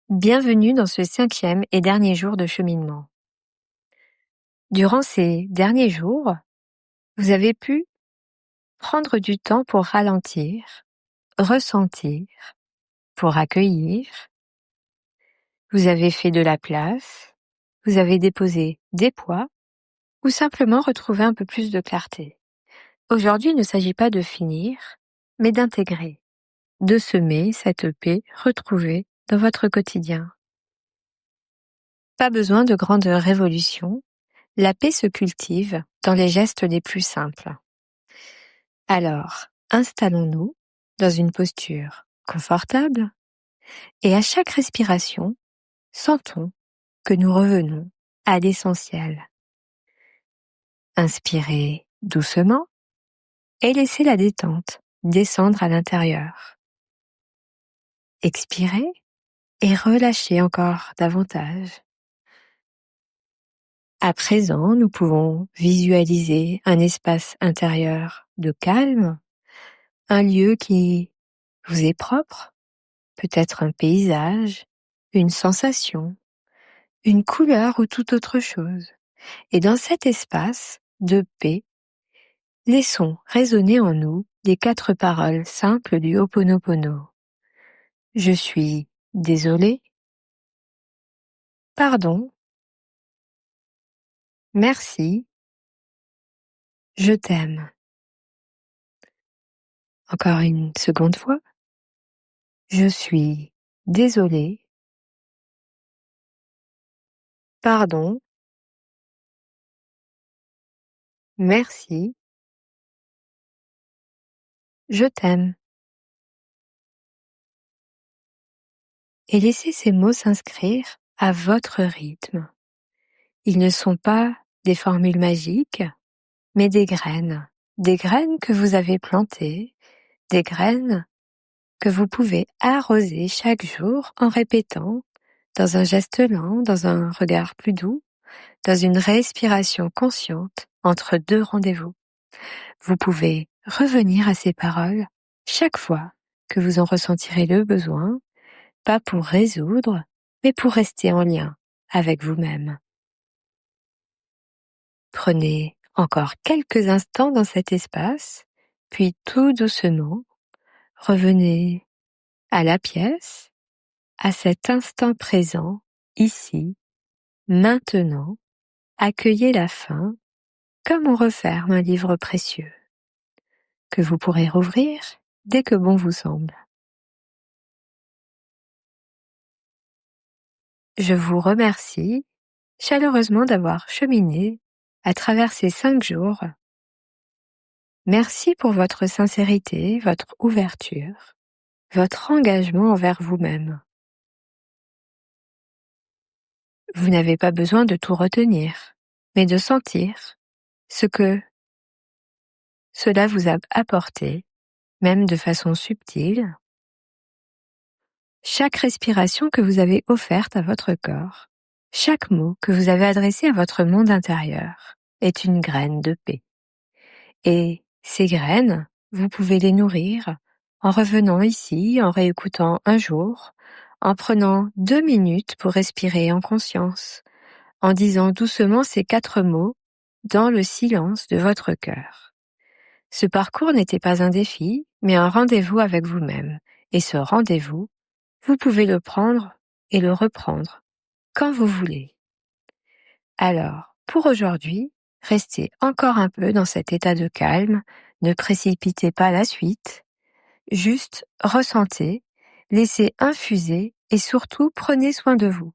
Bienvenue dans ce 5e et dernier jour de cheminement. Durant ces derniers jours, vous avez pu prendre du temps pour ralentir, ressentir, pour accueillir. Vous avez fait de la place, vous avez déposé des poids ou simplement retrouvé un peu plus de clarté. Aujourd'hui, il ne s'agit pas de finir, mais d'intégrer, de semer cette paix retrouvée dans votre quotidien. Pas besoin de grandes révolutions. La paix se cultive dans les gestes les plus simples. Alors, installons-nous dans une posture confortable et à chaque respiration, sentons que nous revenons à l'essentiel. Inspirez doucement et laissez la détente descendre à l'intérieur. Expirez et relâchez encore davantage. À présent, nous pouvons visualiser un espace intérieur de calme, un lieu qui vous est propre, peut-être un paysage, une sensation, une couleur ou toute autre chose. Et dans cet espace de paix, laissons résonner en nous les 4 paroles simples du Ho'oponopono. Je suis désolé, pardon, merci, je t'aime. Encore une seconde fois. Je suis désolé, pardon, merci, je t'aime. Et laissez ces mots s'inscrire à votre rythme. Ils ne sont pas des formules magiques, mais des graines que vous avez plantées, des graines que vous pouvez arroser chaque jour en répétant dans un geste lent, dans un regard plus doux, dans une respiration consciente entre 2 rendez-vous. Vous pouvez revenir à ces paroles chaque fois que vous en ressentirez le besoin, pas pour résoudre, mais pour rester en lien avec vous-même. Prenez encore quelques instants dans cet espace, puis tout doucement, revenez à la pièce, à cet instant présent, ici, maintenant. Accueillez la fin comme on referme un livre précieux, que vous pourrez rouvrir dès que bon vous semble. Je vous remercie chaleureusement d'avoir cheminé à travers ces 5 jours. Merci pour votre sincérité, votre ouverture, votre engagement envers vous-même. Vous n'avez pas besoin de tout retenir, mais de sentir ce que cela vous a apporté, même de façon subtile. Chaque respiration que vous avez offerte à votre corps, chaque mot que vous avez adressé à votre monde intérieur est une graine de paix. Et ces graines, vous pouvez les nourrir en revenant ici, en réécoutant un jour, en prenant 2 minutes pour respirer en conscience, en disant doucement ces 4 mots dans le silence de votre cœur. Ce parcours n'était pas un défi, mais un rendez-vous avec vous-même. Et ce rendez-vous, vous pouvez le prendre et le reprendre quand vous voulez. Alors, pour aujourd'hui, restez encore un peu dans cet état de calme, ne précipitez pas la suite, juste ressentez, laissez infuser et surtout prenez soin de vous.